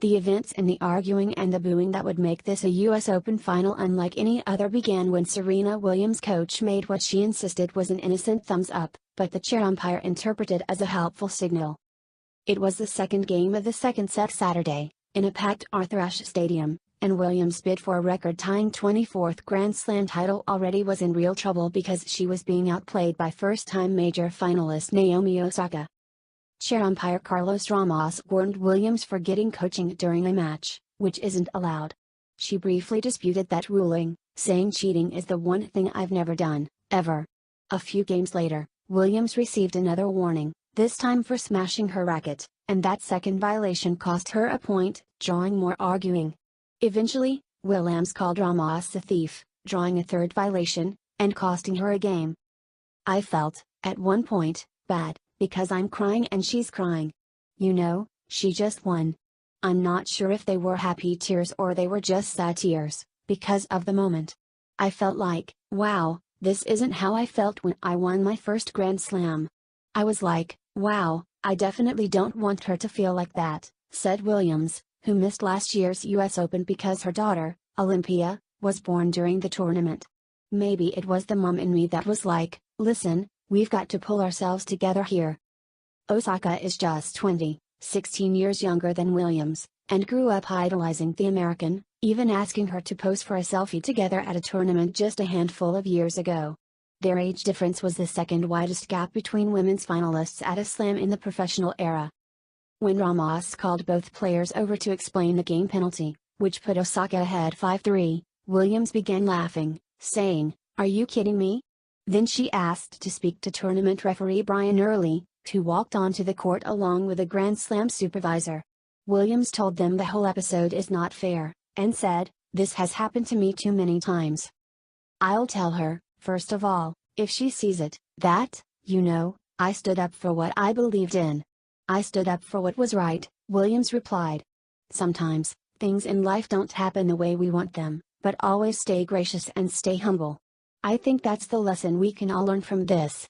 The events and the arguing and the booing that would make this a US Open final unlike any other began when Serena Williams' coach made what she insisted was an innocent thumbs up, but the chair umpire interpreted as a helpful signal. It was the second game of the second set Saturday, in a packed Arthur Ashe Stadium, and Williams' bid for a record-tying 24th Grand Slam title already was in real trouble because she was being outplayed by first-time major finalist Naomi Osaka. Chair umpire Carlos Ramos warned Williams for getting coaching during a match, which isn't allowed. She briefly disputed that ruling, saying cheating is the one thing I've never done, ever. A few games later, Williams received another warning, this time for smashing her racket, and that second violation cost her a point, drawing more arguing. Eventually, Williams called Ramos a thief, drawing a third violation, and costing her a game. I felt, at one point, bad, because I'm crying and she's crying. You know, she just won. I'm not sure if they were happy tears or they were just sad tears, because of the moment. I felt like, wow, this isn't how I felt when I won my first Grand Slam. I was like, wow, I definitely don't want her to feel like that, said Williams, who missed last year's US Open because her daughter, Olympia, was born during the tournament. Maybe it was the mom in me that was like, listen, we've got to pull ourselves together here. Osaka is just 20, 16 years younger than Williams, and grew up idolizing the American, even asking her to pose for a selfie together at a tournament just a handful of years ago. Their age difference was the second widest gap between women's finalists at a slam in the professional era. When Ramos called both players over to explain the game penalty, which put Osaka ahead 5-3, Williams began laughing, saying, "Are you kidding me?" Then she asked to speak to tournament referee Brian Early, who walked onto the court along with a Grand Slam supervisor. Williams told them the whole episode is not fair, and said, "This has happened to me too many times. I'll tell her, first of all, if she sees it, that, you know, I stood up for what I believed in. I stood up for what was right," Williams replied. Sometimes, things in life don't happen the way we want them, but always stay gracious and stay humble. I think that's the lesson we can all learn from this.